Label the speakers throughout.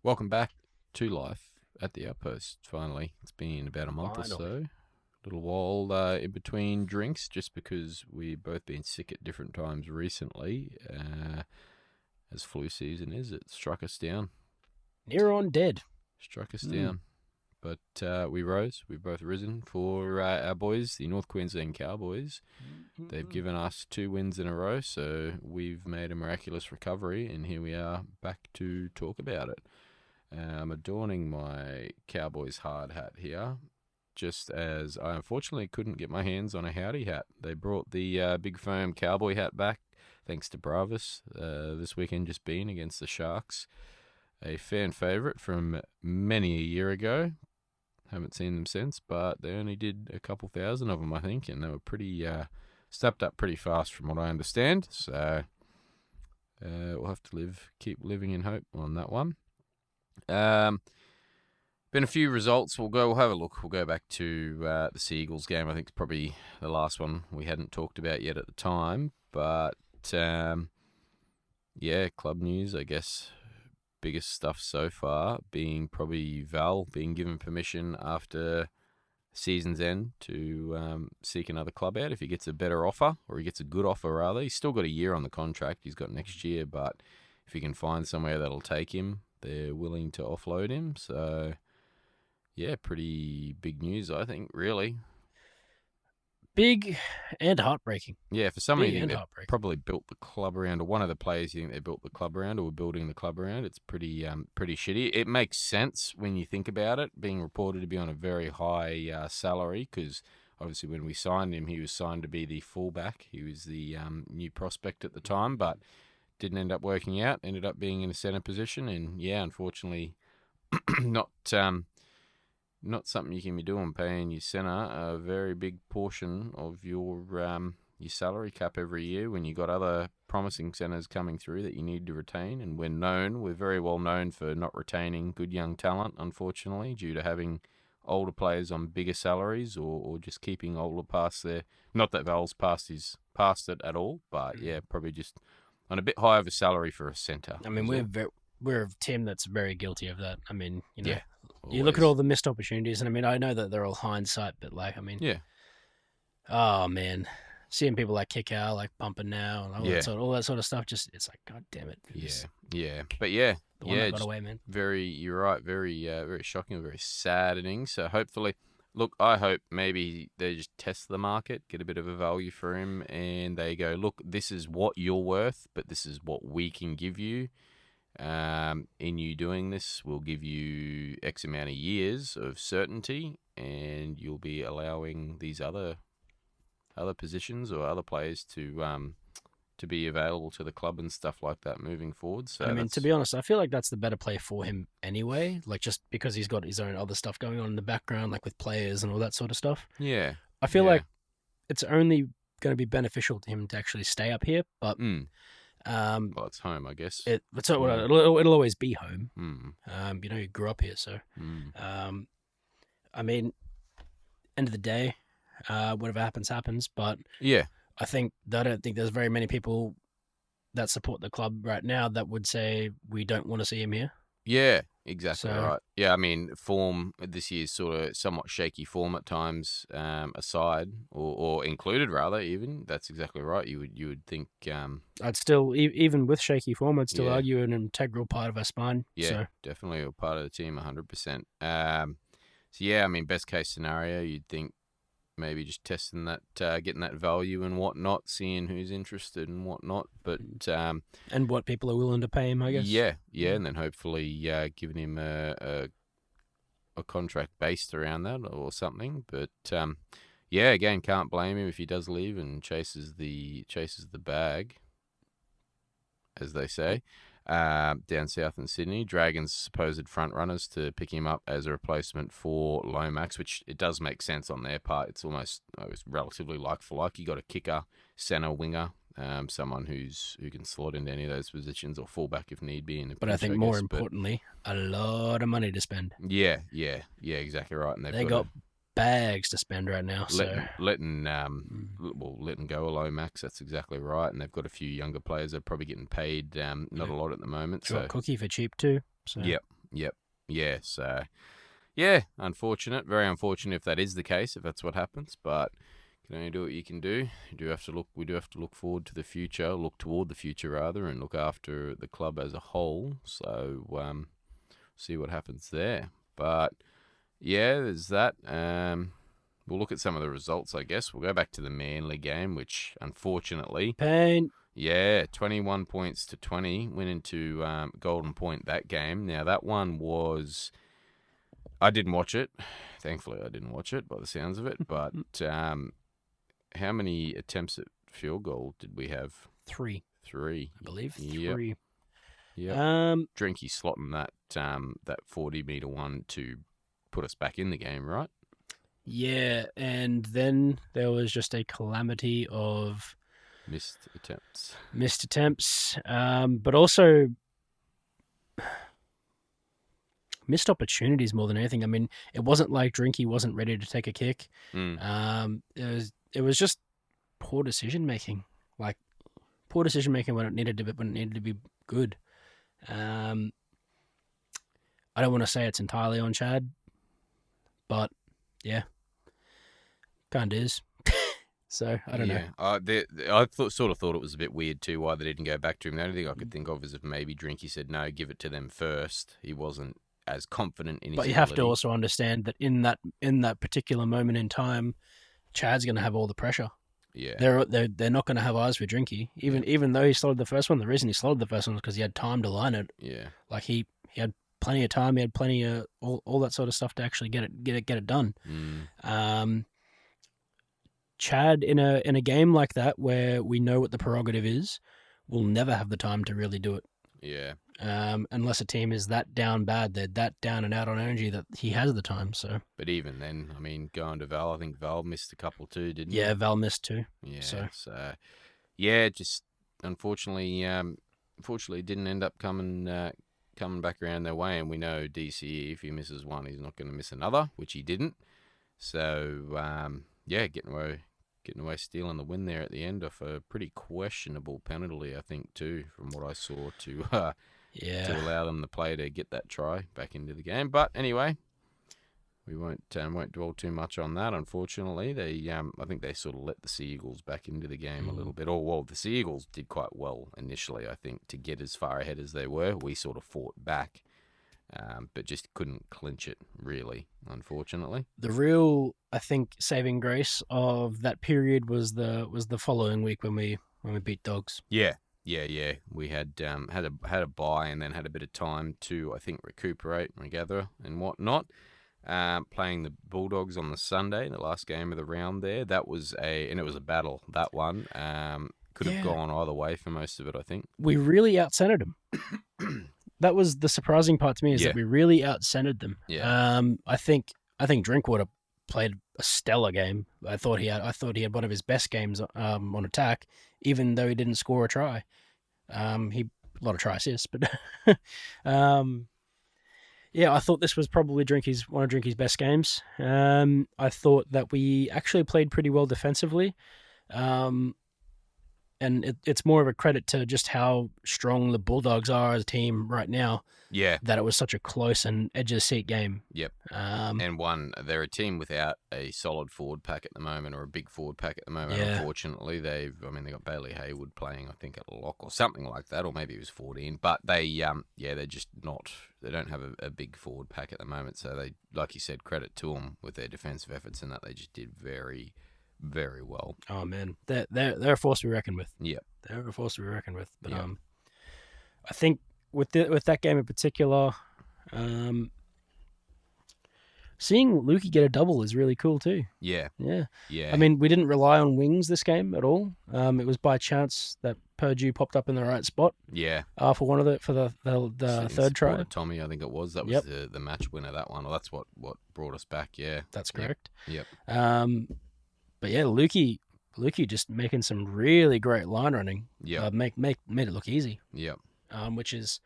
Speaker 1: Welcome back to life at the Outpost. Finally, it's been about a month or so. A little while in between drinks, just because we've both been sick at different times recently. As flu season is, it struck us down.
Speaker 2: Near on dead.
Speaker 1: Struck us down. But we rose. We've both risen for our boys, the North Queensland Cowboys. They've given us 2 wins in a row, so we've made a miraculous recovery, and here we are back to talk about it. I'm adorning my Cowboys hard hat here, just as I unfortunately couldn't get my hands on a Howdy hat. They brought the big foam cowboy hat back, thanks to Bravis, this weekend just been against the Sharks. A fan favourite from many a year ago. Haven't seen them since, but they only did a couple thousand of them, I think, and they were pretty stepped up pretty fast from what I understand. So we'll have to keep living in hope on that one. Been a few results. We'll have a look. We'll go back to the Seagulls game. I think it's probably the last one we hadn't talked about yet at the time. But club news, I guess. Biggest stuff so far being probably Val being given permission after season's end to seek another club out if he gets a better offer, or he gets a good offer rather. He's still got a year on the contract. He's got next year, but if he can find somewhere that'll take him, they're willing to offload him. So, yeah, pretty big news, I think, really.
Speaker 2: Big and heartbreaking.
Speaker 1: Yeah, for somebody you think they probably built the club around, or one of the players you think they built the club around or were building the club around, it's pretty shitty. It makes sense when you think about it, being reported to be on a very high salary, because obviously when we signed him, he was signed to be the fullback. He was the new prospect at the time, but didn't end up working out, ended up being in a centre position, and yeah, unfortunately not something you can be doing, paying your centre a very big portion of your salary cap every year when you got other promising centres coming through that you need to retain. And we're very well known for not retaining good young talent, unfortunately, due to having older players on bigger salaries or just keeping older past their. Not that Val's past it at all, but yeah, probably just on a bit high of a salary for a centre.
Speaker 2: I mean, we're a team that's very guilty of that. I mean,
Speaker 1: yeah.
Speaker 2: Always. You look at all the missed opportunities, and I mean, I know that they're all hindsight, but
Speaker 1: yeah.
Speaker 2: Oh man, seeing people like Kick Out, like Pumping Now, and all that sort of stuff, just it's like, god damn it.
Speaker 1: But yeah,
Speaker 2: the one that got away, man.
Speaker 1: You're right, very shocking, very saddening. So hopefully, look, I hope maybe they just test the market, get a bit of a value for him, and they go, look, this is what you're worth, but this is what we can give you. In you doing this, we'll give you X amount of years of certainty, and you'll be allowing these other positions or other players to be available to the club and stuff like that moving forward. So
Speaker 2: I mean, to be honest, I feel like that's the better play for him anyway. Like just because he's got his own other stuff going on in the background, like with players and all that sort of stuff.
Speaker 1: Yeah,
Speaker 2: I feel like it's only going to be beneficial to him to actually stay up here, but.
Speaker 1: Well, it's home, I guess.
Speaker 2: It'll always be home.
Speaker 1: Mm.
Speaker 2: You grew up here, so. I mean, end of the day, whatever happens. But
Speaker 1: yeah,
Speaker 2: I don't think there's very many people that support the club right now that would say we don't want to see him here.
Speaker 1: Yeah, exactly right. Yeah, I mean, form this year's sort of somewhat shaky form at times aside, or included rather, even. That's exactly right. You would think.
Speaker 2: I'd still, even with shaky form, I'd still argue an integral part of our spine.
Speaker 1: Yeah,
Speaker 2: so.
Speaker 1: Definitely a part of the team, 100%. So yeah, I mean, best case scenario, you'd think maybe just testing that, getting that value and whatnot, seeing who's interested and whatnot, but
Speaker 2: and what people are willing to pay him, I guess.
Speaker 1: Yeah, and then hopefully giving him a contract based around that or something. But again, can't blame him if he does leave and chases the bag, as they say. Down south in Sydney, Dragons supposed front runners to pick him up as a replacement for Lomax, which it does make sense on their part. It's almost relatively like for like. You got a kicker, centre, winger, someone who can slot into any of those positions or fullback if need be.
Speaker 2: But I think more importantly, a lot of money to spend.
Speaker 1: Yeah, exactly right. And
Speaker 2: they got bags to spend right now.
Speaker 1: Letting go of Lomax, that's exactly right. And they've got a few younger players that are probably getting paid not a lot at the moment.
Speaker 2: Cookie for cheap too. So.
Speaker 1: Yep. Yep. Yeah. So, yeah, unfortunate. Very unfortunate if that is the case, if that's what happens. But you can only do what you can do. You do have to look. We do have to look forward to the future. Look toward the future rather, and look after the club as a whole. So, see what happens there. But yeah, there's that. We'll look at some of the results, I guess. We'll go back to the Manly game, which unfortunately,
Speaker 2: Pain.
Speaker 1: yeah, 21 points to 20 went into Golden Point that game. Now, that one was. I didn't watch it. Thankfully, I didn't watch it by the sounds of it. But how many attempts at field goal did we have?
Speaker 2: 3.
Speaker 1: 3.
Speaker 2: I believe.
Speaker 1: Yep.
Speaker 2: 3.
Speaker 1: Yep. Drinky slotting that 40-meter one to put us back in the game, right?
Speaker 2: Yeah, and then there was just a calamity of
Speaker 1: missed attempts,
Speaker 2: but also missed opportunities more than anything. I mean, it wasn't like Drinky wasn't ready to take a kick. It was just poor decision making, when it needed to be good. I don't want to say it's entirely on Chad, but yeah, kind of is. So I don't know.
Speaker 1: I sort of thought it was a bit weird too why they didn't go back to him. The only thing I could think of is if maybe Drinky said no, give it to them first. He wasn't as confident in his ability.
Speaker 2: You have to also understand that in that particular moment in time, Chad's going to have all the pressure.
Speaker 1: Yeah,
Speaker 2: they're not going to have eyes for Drinky. Even though he slotted the first one, the reason he slotted the first one was because he had time to line it.
Speaker 1: Yeah,
Speaker 2: like he had plenty of time. He had plenty of all that sort of stuff to actually get it done. Chad in a game like that where we know what the prerogative is, will never have the time to really do it.
Speaker 1: Yeah.
Speaker 2: Unless a team is that down bad, they're that down and out on energy that he has the time. So.
Speaker 1: But even then, I mean, going to Val, I think Val missed a couple too, didn't he?
Speaker 2: Yeah, Val missed too.
Speaker 1: Yeah.
Speaker 2: So
Speaker 1: yeah, just unfortunately didn't end up coming back around their way. And we know DCE, if he misses one, he's not going to miss another, which he didn't. So yeah, getting away stealing the win there at the end off a pretty questionable penalty, I think, too, from what I saw to allow them the play to get that try back into the game. But anyway, we won't dwell too much on that. Unfortunately, I think they sort of let the Sea Eagles back into the game a little bit. The Sea Eagles did quite well initially, I think, to get as far ahead as they were. We sort of fought back. But just couldn't clinch it, really, unfortunately.
Speaker 2: The real, I think, saving grace of that period was the following week when we beat Dogs.
Speaker 1: Yeah. We had a bye and then had a bit of time to, I think, recuperate, regather, and whatnot. Playing the Bulldogs on the Sunday, the last game of the round there. That was it was a battle, that one. Could have gone either way for most of it, I think.
Speaker 2: We really outcentered them. That was the surprising part to me, is that we really outcentered them.
Speaker 1: Yeah.
Speaker 2: I think Drinkwater played a stellar game. I thought he had one of his best games on attack, even though he didn't score a try. A lot of try assists, but yeah, I thought this was probably one of Drinky's best games. I thought that we actually played pretty well defensively. And it's more of a credit to just how strong the Bulldogs are as a team right now.
Speaker 1: Yeah.
Speaker 2: That it was such a close and edge-of-the-seat game.
Speaker 1: Yep. And they're a team without a solid forward pack at the moment, or a big forward pack at the moment. Yeah. Unfortunately, they got Bailey Haywood playing, I think, at lock or something like that, or maybe he was 14. But they're just not. They don't have a big forward pack at the moment. So they, like you said, credit to them with their defensive efforts, and that they just did very, very well.
Speaker 2: Oh man, they're a force to be reckoned with.
Speaker 1: Yeah,
Speaker 2: they're a force to be reckoned with. But I think with that game in particular, seeing Lukey get a double is really cool too.
Speaker 1: Yeah.
Speaker 2: I mean, we didn't rely on wings this game at all. It was by chance that Purdue popped up in the right spot.
Speaker 1: Yeah.
Speaker 2: For the third try.
Speaker 1: Tommy, I think it was. That was the match winner, that one. Well, that's what brought us back. Yeah.
Speaker 2: That's correct.
Speaker 1: Yep.
Speaker 2: But yeah, Lukey just making some really great line running.
Speaker 1: Yeah.
Speaker 2: Made it look easy.
Speaker 1: Yep.
Speaker 2: Which is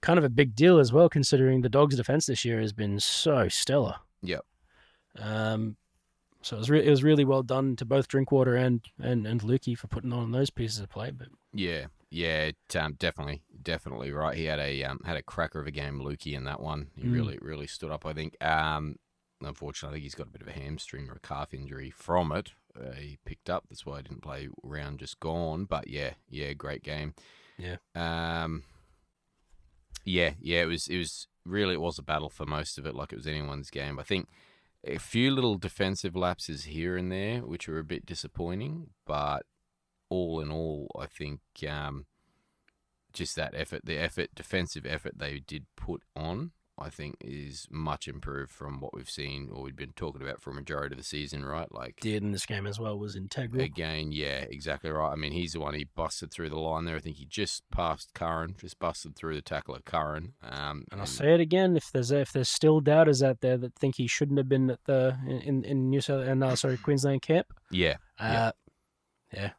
Speaker 2: kind of a big deal as well, considering the Dogs' defense this year has been so stellar.
Speaker 1: Yep.
Speaker 2: So it was really well done to both Drinkwater and Lukey for putting on those pieces of play. But
Speaker 1: yeah, it definitely right. He had a cracker of a game, Lukey, in that one. He really stood up, I think. Unfortunately, I think he's got a bit of a hamstring or a calf injury from it. He picked up. That's why I didn't play round just gone. But yeah, great game.
Speaker 2: Yeah.
Speaker 1: It was a battle for most of it, like it was anyone's game. I think a few little defensive lapses here and there, which were a bit disappointing, but all in all, I think just that effort, defensive effort they did put on, I think is much improved from what we've seen or we've been talking about for a majority of the season, right? Like
Speaker 2: did in this game as well was integral.
Speaker 1: Again, yeah, exactly right. I mean, he's the one he busted through the line there. I think he just passed Curran, just busted through the tackle of Curran.
Speaker 2: And I'll say it again: if there's still doubters out there that think he shouldn't have been at in New South Queensland camp,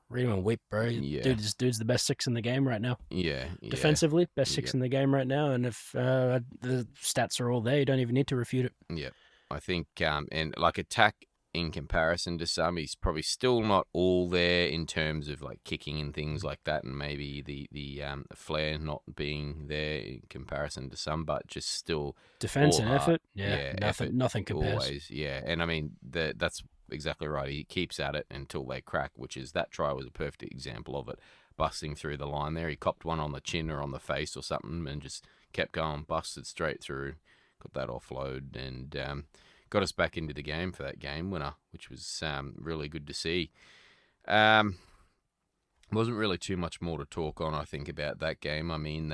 Speaker 2: read him and weep, bro.
Speaker 1: Yeah.
Speaker 2: Dude's the best six in the game right now.
Speaker 1: Yeah.
Speaker 2: Defensively, best six in the game right now. And if the stats are all there, you don't even need to refute it.
Speaker 1: Yeah. I think, and like attack in comparison to some, he's probably still not all there in terms of like kicking and things like that, and maybe the flair not being there in comparison to some, but just still
Speaker 2: defense and
Speaker 1: heart.
Speaker 2: Effort. Yeah, nothing compares.
Speaker 1: Always, yeah. And I mean, that's exactly right. He keeps at it until they crack, which is that try was a perfect example of it. Busting through the line there. He copped one on the chin or on the face or something and just kept going, busted straight through, got that offload, and got us back into the game for that game winner, which was really good to see. Wasn't really too much more to talk on, I think, about that game. I mean,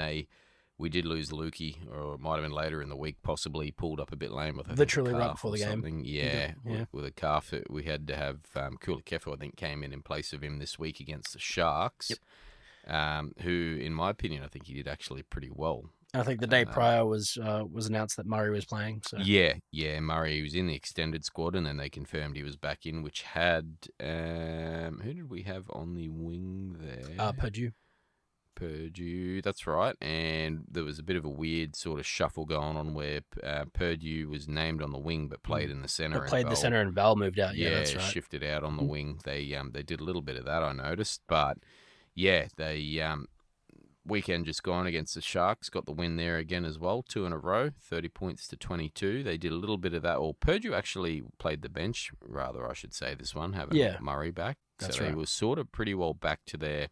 Speaker 1: we did lose Lukey, or it might have been later in the week, possibly pulled up a bit lame with
Speaker 2: literally right before the game.
Speaker 1: Yeah, with a calf. We had to have Kula Kefu, I think, came in place of him this week against the Sharks, who, in my opinion, I think he did actually pretty well.
Speaker 2: I think the day prior was announced that Murray was playing. So.
Speaker 1: Yeah, Murray was in the extended squad, and then they confirmed he was back in, which had who did we have on the wing there? Purdue, that's right. And there was a bit of a weird sort of shuffle going on where Purdue was named on the wing but played in the centre.
Speaker 2: Played the centre and Val moved out. Yeah, that's right.
Speaker 1: Shifted out on the wing. They did a little bit of that, I noticed. But yeah, they weekend just gone against the Sharks, got the win there again as well, 2 in a row, 30 points to 22. They did a little bit of that. Or Purdue actually played the bench, rather, I should say, this one, having Murray back.
Speaker 2: That's
Speaker 1: so
Speaker 2: right.
Speaker 1: They were sort of pretty well back to their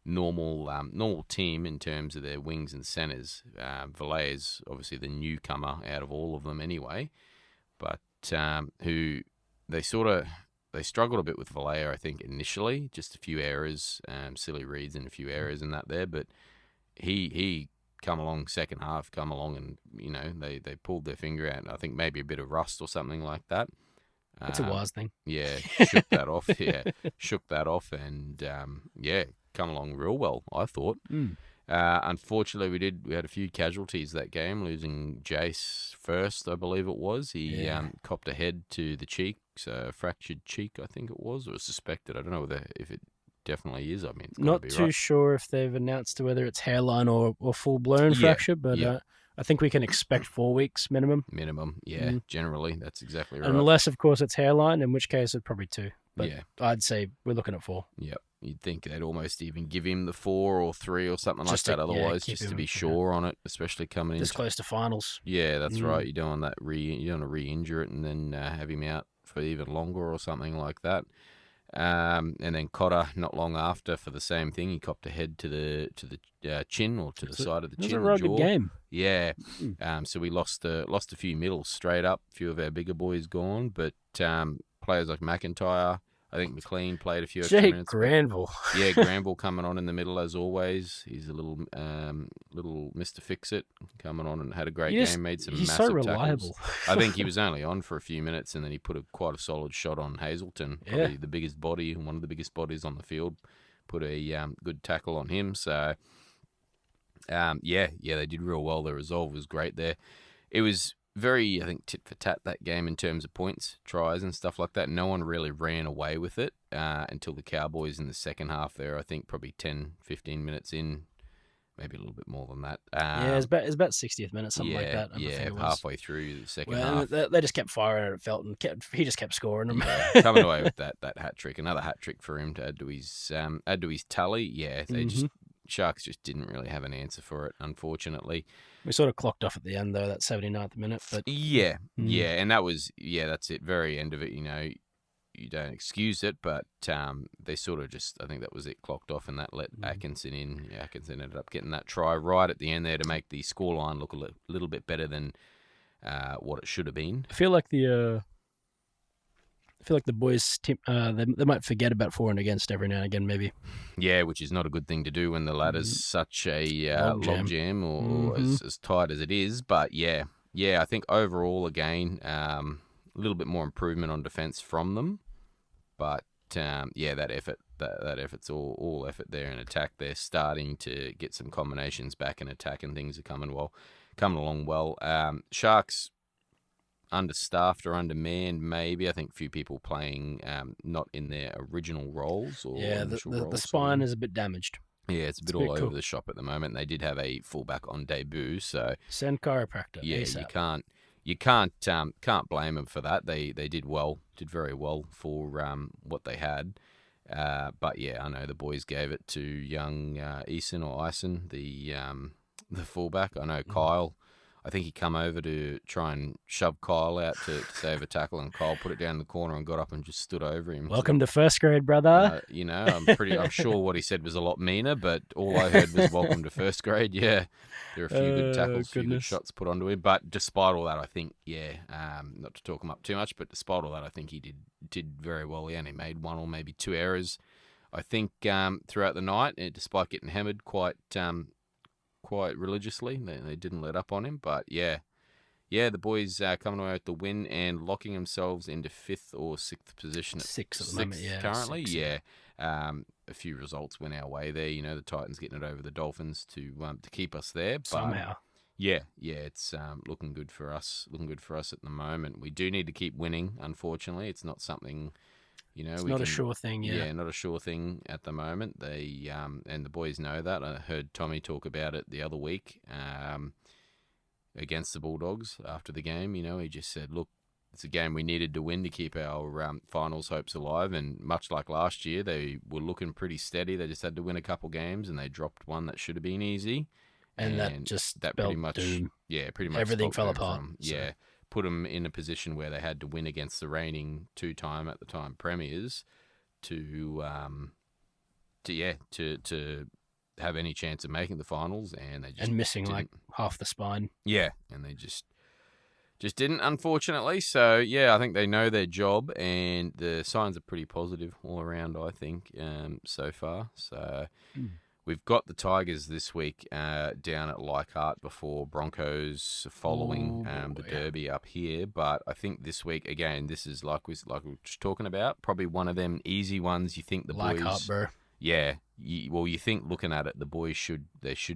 Speaker 1: normal team in terms of their wings and centres. Valet is obviously the newcomer out of all of them anyway, but who they struggled a bit with Valet, I think, initially, just a few errors, silly reads and a few errors in that there, but he come along second half, and they pulled their finger out. I think maybe a bit of rust or something like that.
Speaker 2: That's a wise thing.
Speaker 1: Yeah, shook that off. Yeah, shook that off, and come along real well, I thought. Unfortunately, we had a few casualties that game, losing Jace first, I believe it was. He copped a head to the cheek, so fractured cheek, I think it was, or suspected. I don't know if it definitely is. I mean, it's
Speaker 2: not too sure if they've announced whether it's hairline or full-blown fracture, but I think we can expect 4 weeks minimum.
Speaker 1: Generally, that's exactly right.
Speaker 2: Unless, of course, it's hairline, in which case it's probably 2. But I'd say we're looking at 4.
Speaker 1: Yep. You'd think they'd almost even give him the 4 or 3 or something like that. Otherwise, just to be sure on it, especially coming in
Speaker 2: this close to finals.
Speaker 1: Yeah, that's right. You don't want that you don't want to re-injure it and then have him out for even longer or something like that. And then Cotter, not long after, for the same thing, he copped a head to the chin or to the side of the chin.
Speaker 2: It was a real good game.
Speaker 1: Yeah. So we lost a few middles straight up. A few of our bigger boys gone, but players like McIntyre, I think McLean played a few extra minutes.
Speaker 2: Granville.
Speaker 1: Granville coming on in the middle as always. He's a little Mr. Fix-It, coming on and had a great game, made some massive tackles. He's so reliable. I think he was only on for a few minutes and then he put quite a solid shot on Hazelton, probably the biggest body, one of the biggest bodies on the field. Put a good tackle on him. So, they did real well. The resolve was great there. It was very, I think, tit for tat that game in terms of points, tries and stuff like that. No one really ran away with it until the Cowboys in the second half there. I think probably 10, 15 minutes in, maybe a little bit more than that.
Speaker 2: It's about 60th minute, something like that.
Speaker 1: Halfway through the second half.
Speaker 2: They just kept firing at it, felt, and he just kept scoring them.
Speaker 1: Coming away with that hat trick, another hat trick for him to add to his tally. Yeah, they just Sharks just didn't really have an answer for it, unfortunately.
Speaker 2: We sort of clocked off at the end, though, that 79th minute. But
Speaker 1: yeah, and that's it. Very end of it, you don't excuse it, but they sort of just, I think that was it, clocked off, and that let Atkinson in. Yeah, Atkinson ended up getting that try right at the end there to make the scoreline look a little bit better than what it should have been.
Speaker 2: I feel like the boys they might forget about for and against every now and again, maybe.
Speaker 1: Yeah, which is not a good thing to do when the ladder's such a log jam or as tight as it is. But yeah, I think overall again, a little bit more improvement on defence from them. But that effort's all effort there in attack. They're starting to get some combinations back in attack, and things are coming along well. Sharks understaffed or undermanned, maybe. I think a few people playing not in their original roles or
Speaker 2: the spine is a bit damaged.
Speaker 1: Yeah, it's a bit all over the shop at the moment. They did have a fullback on debut, so
Speaker 2: send chiropractor.
Speaker 1: Yeah,
Speaker 2: ASAP.
Speaker 1: you can't blame them for that. They did very well for what they had. But yeah, I know the boys gave it to young Eason, the fullback. I know Kyle. I think he come over to try and shove Kyle out to save a tackle, and Kyle put it down in the corner and got up and just stood over him.
Speaker 2: Welcome to first grade, brother.
Speaker 1: I'm sure what he said was a lot meaner, but all I heard was welcome to first grade. Yeah, there are a few good tackles, a few good shots put onto him. But despite all that, I think, not to talk him up too much, but despite all that, I think he did very well. He only made one or maybe two errors, I think, throughout the night, despite getting hammered quite religiously. They didn't let up on him, but yeah, the boys coming away with the win and locking themselves into 5th or 6th position.
Speaker 2: Sixth at the moment,
Speaker 1: currently.
Speaker 2: Six.
Speaker 1: A few results went our way there. The Titans getting it over the Dolphins to keep us there. But
Speaker 2: somehow.
Speaker 1: Yeah, it's looking good for us. Looking good for us at the moment. We do need to keep winning. Unfortunately, it's not something.
Speaker 2: It's not a sure thing,
Speaker 1: Yeah, not a sure thing at the moment. They and the boys know that. I heard Tommy talk about it the other week against the Bulldogs after the game. He just said, look, it's a game we needed to win to keep our finals hopes alive. And much like last year, they were looking pretty steady. They just had to win a couple games, and they dropped one that should have been easy.
Speaker 2: And that pretty much doom.
Speaker 1: Yeah, pretty much
Speaker 2: everything fell apart.
Speaker 1: Put them in a position where they had to win against the reigning 2-time at the time premiers to have any chance of making the finals, and they just
Speaker 2: missing
Speaker 1: didn't.
Speaker 2: Like half the spine.
Speaker 1: Yeah, and they just didn't, unfortunately. So yeah, I think they know their job, and the signs are pretty positive all around, I think, so far. So. We've got the Tigers this week down at Leichhardt before Broncos following the Derby up here. But I think this week, again, this is like we were just talking about, probably one of them easy ones. You think the boys...
Speaker 2: Leichhardt, bro.
Speaker 1: Yeah. You think looking at it, the boys should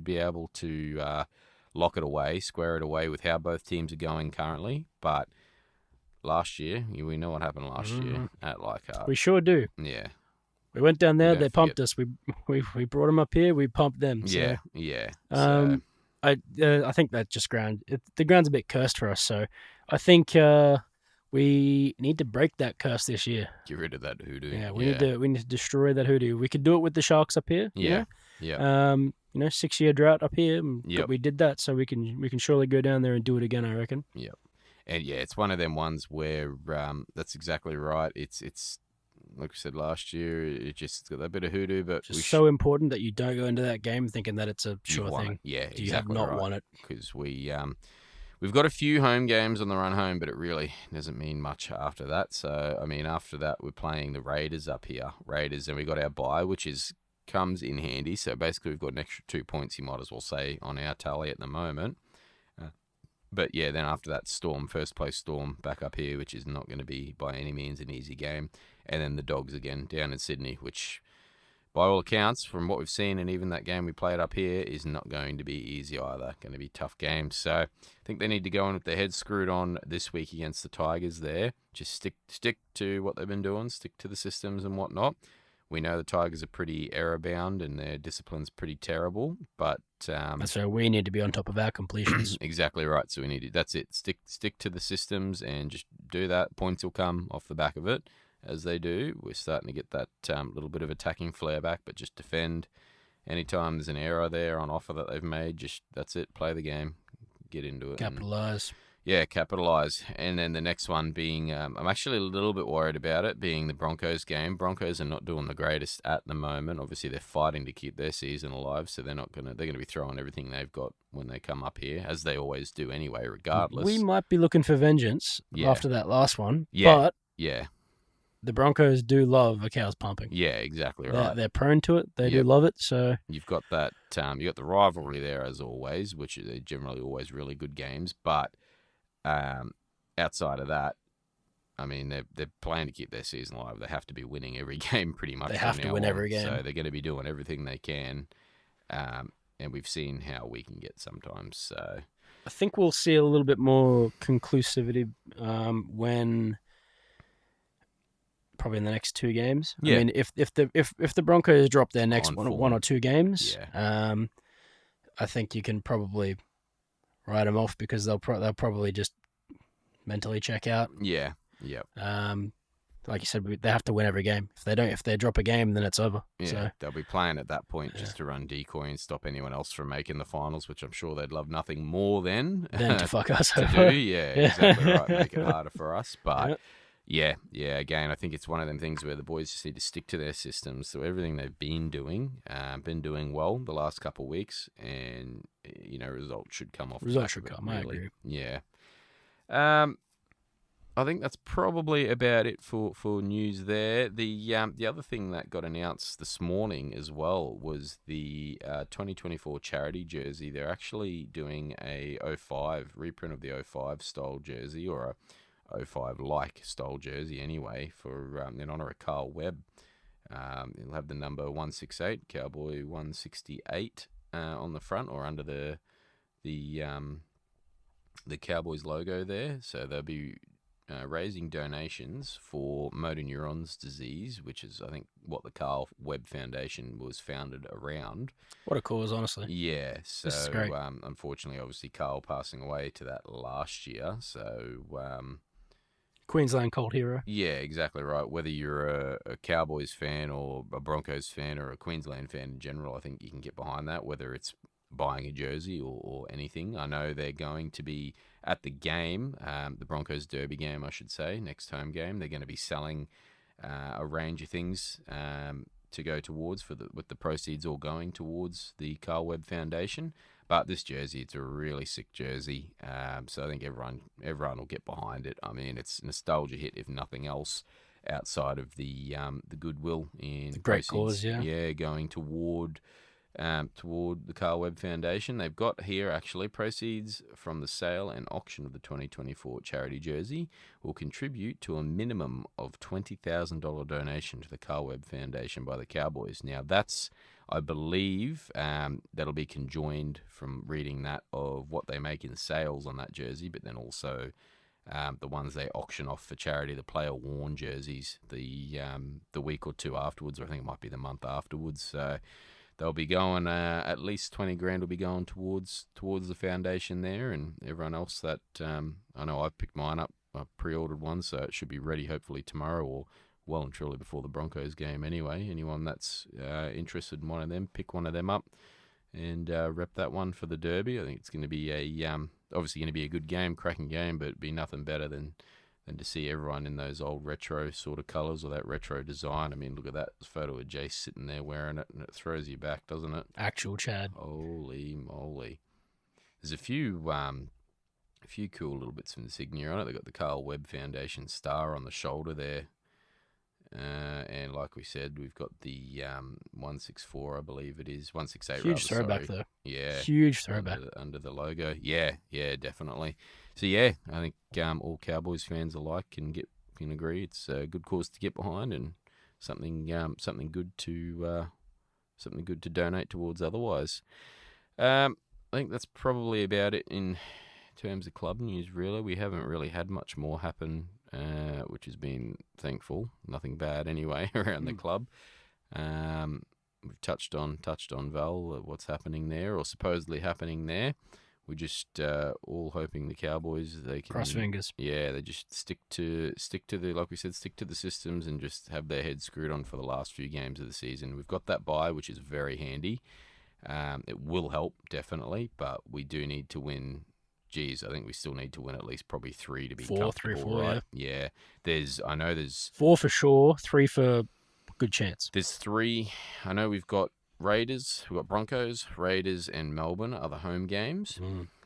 Speaker 1: be able to lock it away, square it away with how both teams are going currently. But last year, we know what happened last year at Leichhardt.
Speaker 2: We sure do.
Speaker 1: Yeah.
Speaker 2: We went down there. They pumped us. We brought them up here. We pumped them. So.
Speaker 1: Yeah.
Speaker 2: I think that just the ground's a bit cursed for us. So I think we need to break that curse this year.
Speaker 1: Get rid of that hoodoo.
Speaker 2: Yeah, we need to destroy that hoodoo. We could do it with the Sharks up here.
Speaker 1: Yeah.
Speaker 2: 6-year drought up here. But we did that, so we can surely go down there and do it again, I reckon.
Speaker 1: Yep. And yeah, it's one of them ones where that's exactly right. It's. Like we said last year, it's got that bit of hoodoo, but
Speaker 2: it's so important that you don't go into that game thinking that it's a sure thing.
Speaker 1: Yeah,
Speaker 2: exactly. You have not won it
Speaker 1: because we've got a few home games on the run home, but it really doesn't mean much after that. So I mean, after that, we're playing the Raiders up here, and we got our bye, which comes in handy. So basically, we've got an extra 2 points. You might as well say on our tally at the moment. But yeah, then after that, first place Storm back up here, which is not going to be by any means an easy game. And then the Dogs again down in Sydney, which by all accounts, from what we've seen and even that game we played up here, is not going to be easy either. Going to be tough games. So I think they need to go in with their heads screwed on this week against the Tigers there. Just stick to what they've been doing, stick to the systems and whatnot. We know the Tigers are pretty error-bound and their discipline's pretty terrible, but...
Speaker 2: so we need to be on top of our completions.
Speaker 1: Exactly right. So we need to... That's it. Stick to the systems and just do that. Points will come off the back of it, as they do. We're starting to get that little bit of attacking flair back, but just defend anytime there's an error there on offer that they've made, just that's it. Play the game, get into it.
Speaker 2: Capitalise.
Speaker 1: Yeah, capitalise. And then the next one being, I'm actually a little bit worried about it, being the Broncos game. Broncos are not doing the greatest at the moment. Obviously, they're fighting to keep their season alive, so they're going to be throwing everything they've got when they come up here, as they always do anyway, regardless.
Speaker 2: We might be looking for vengeance after that last one, but the Broncos do love a cow's pumping.
Speaker 1: Yeah, exactly right.
Speaker 2: They're prone to it. They do love it. So
Speaker 1: you've got that. You got the rivalry there as always, which are generally always really good games, but. Outside of that, I mean, they're playing to keep their season alive. They have to be winning every game pretty much.
Speaker 2: They have to win every game.
Speaker 1: So they're going to be doing everything they can. And we've seen how we can get sometimes. So
Speaker 2: I think we'll see a little bit more conclusivity when probably in the next 2 games.
Speaker 1: Yeah.
Speaker 2: I mean, if the Broncos drop their next one or 2 games, I think you can probably write them off because they'll probably just mentally check out.
Speaker 1: Yeah. Yep.
Speaker 2: Like you said, they have to win every game. If they drop a game, then it's over.
Speaker 1: Yeah,
Speaker 2: so,
Speaker 1: they'll be playing at that point just to run decoy and stop anyone else from making the finals, which I'm sure they'd love nothing more than
Speaker 2: to fuck us
Speaker 1: to
Speaker 2: over.
Speaker 1: do. Yeah, exactly right. Make it harder for us, but. Yeah. Again, I think it's one of them things where the boys just need to stick to their systems. So everything they've been doing well the last couple of weeks, and results should come off.
Speaker 2: Results should come. Really. I agree.
Speaker 1: Yeah. I think that's probably about it for news there. The other thing that got announced this morning as well was the 2024 charity jersey. They're actually doing a 05 reprint of the 05 style jersey, or a 05-like style jersey anyway, for in honour of Carl Webb. It'll have the number 168, Cowboy 168 on the front, or under the Cowboys logo there. So they'll be raising donations for motor neurons disease, which is, I think, what the Carl Webb Foundation was founded around.
Speaker 2: What a cause, honestly.
Speaker 1: Yeah, so
Speaker 2: this is great.
Speaker 1: Unfortunately, obviously, Carl passing away to that last year, so...
Speaker 2: Queensland cult hero.
Speaker 1: Yeah, exactly right. Whether you're a Cowboys fan or a Broncos fan or a Queensland fan in general, I think you can get behind that, whether it's buying a jersey or anything. I know they're going to be at the game, the Broncos Derby game, I should say, next home game. They're going to be selling a range of things to go towards with the proceeds all going towards the Carl Webb Foundation. But this jersey, it's a really sick jersey, so I think everyone will get behind it. I mean, it's a nostalgia hit, if nothing else, outside of the goodwill in
Speaker 2: the great cause,
Speaker 1: going toward the Carl Webb Foundation. They've got here actually proceeds from the sale and auction of the 2024 charity jersey will contribute to a minimum of $20,000 donation to the Carl Webb Foundation by the Cowboys. Now that's, I believe, that'll be conjoined from reading that of what they make in sales on that jersey, but then also the ones they auction off for charity, the player worn jerseys, the week or two afterwards, or I think it might be the month afterwards. So they'll be going at least $20,000 will be going towards the foundation there, and everyone else that I know I've picked mine up. I pre-ordered one, so it should be ready hopefully tomorrow or well and truly before the Broncos game anyway. Anyone that's interested in one of them, pick one of them up and rep that one for the Derby. I think it's going to be obviously going to be a good game, cracking game, but it'd be nothing better than to see everyone in those old retro sort of colours or that retro design. I mean, look at that photo of Jace sitting there wearing it, and it throws you back, doesn't it?
Speaker 2: Actual Chad.
Speaker 1: Holy moly. There's a few cool little bits from the insignia on it. They've got the Carl Webb Foundation star on the shoulder there. And like we said, we've got the 164, I believe it is. 168,
Speaker 2: huge throwback, though.
Speaker 1: Yeah.
Speaker 2: Huge throwback.
Speaker 1: Under the logo. Yeah, definitely. So, yeah, I think all Cowboys fans alike can agree it's a good cause to get behind, and something good to donate towards otherwise. I think that's probably about it in terms of club news, really. We haven't really had much more happen, which has been thankful. Nothing bad anyway around the club. We've touched on Val, what's happening there, or supposedly happening there, we're just all hoping the Cowboys, they can
Speaker 2: cross fingers.
Speaker 1: Yeah, they just stick to the, like we said, stick to the systems and just have their heads screwed on for the last few games of the season. We've got that bye, which is very handy. It will help definitely, but we do need to win. Geez, I think we still need to win at least probably 3 to be comfortable,
Speaker 2: 3-4,
Speaker 1: right? Yeah. I know there's
Speaker 2: 4 for sure, 3 for good chance.
Speaker 1: There's 3. I know we've got Raiders, we've got Broncos, Raiders, and Melbourne are the home games.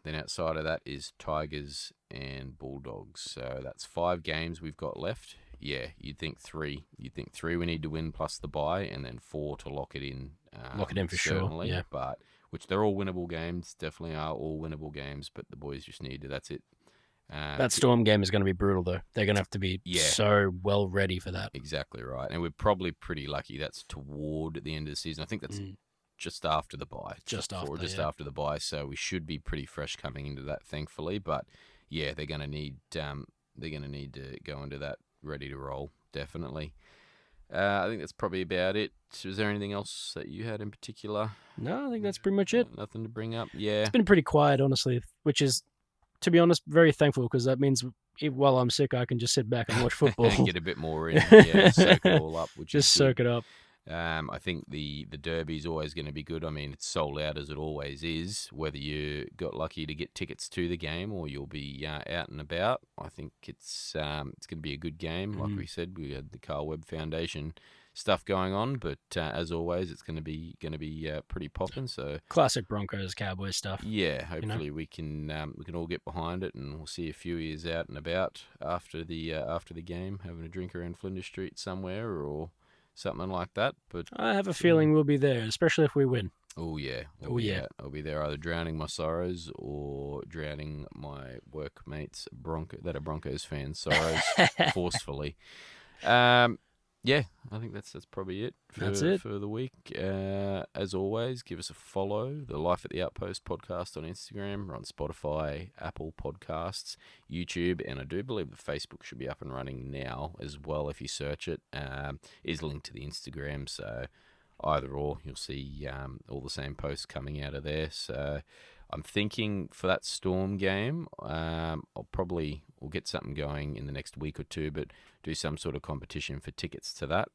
Speaker 1: Then outside of that is Tigers and Bulldogs. So that's 5 games we've got left. Yeah, you'd think 3. You'd think 3 we need to win plus the bye, and then 4 to lock it in.
Speaker 2: Lock it in for
Speaker 1: certainly,
Speaker 2: sure. Yeah,
Speaker 1: but which they're all winnable games. Definitely are all winnable games. But the boys just need to. That's it.
Speaker 2: That Storm game is going to be brutal, though. They're going to have to be so well ready for that.
Speaker 1: Exactly right. And we're probably pretty lucky that's toward the end of the season. I think that's just after the bye. Just after the bye. So we should be pretty fresh coming into that, thankfully. But yeah, they're going to need to go into that ready to roll, definitely. I think that's probably about it. Was there anything else that you had in particular?
Speaker 2: No, I think that's pretty much it.
Speaker 1: Nothing to bring up. Yeah,
Speaker 2: it's been pretty quiet, honestly, which is, to be honest, very thankful, because that means while I'm sick, I can just sit back and watch football.
Speaker 1: And get a bit more in. Yeah, soak it all up.
Speaker 2: Soak it up.
Speaker 1: I think the derby is always going to be good. I mean, it's sold out as it always is. Whether you got lucky to get tickets to the game or you'll be out and about, I think it's going to be a good game. Like we said, we had the Carl Webb Foundation stuff going on, but as always, it's going to be pretty popping. So
Speaker 2: classic Broncos Cowboys stuff.
Speaker 1: Yeah, hopefully we can all get behind it, and we'll see a few years out and about after the game, having a drink around Flinders Street somewhere or something like that. But
Speaker 2: I have a feeling we'll be there, especially if we win.
Speaker 1: Oh yeah. I'll be there either drowning my sorrows or drowning my workmates that are Broncos fans' sorrows forcefully. Yeah, I think that's probably it for the week. As always, give us a follow, the Life at the Outpost podcast on Instagram. We're on Spotify, Apple Podcasts, YouTube, and I do believe the Facebook should be up and running now as well if you search it. Is linked to the Instagram, so either or, you'll see all the same posts coming out of there. So I'm thinking for that Storm game, we'll get something going in the next week or two, but do some sort of competition for tickets to that.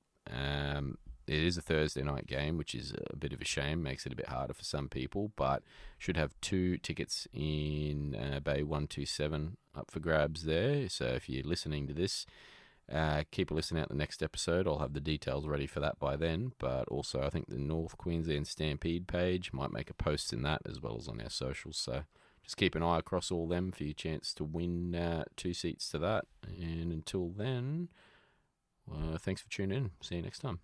Speaker 1: It is a Thursday night game, which is a bit of a shame, makes it a bit harder for some people, but should have 2 tickets in Bay 127 up for grabs there. So if you're listening to this, keep a listen out the next episode. I'll have the details ready for that by then. But also, I think the North Queensland Stampede page might make a post in that as well as on our socials. So just keep an eye across all them for your chance to win 2 seats to that. And until then, thanks for tuning in. See you next time.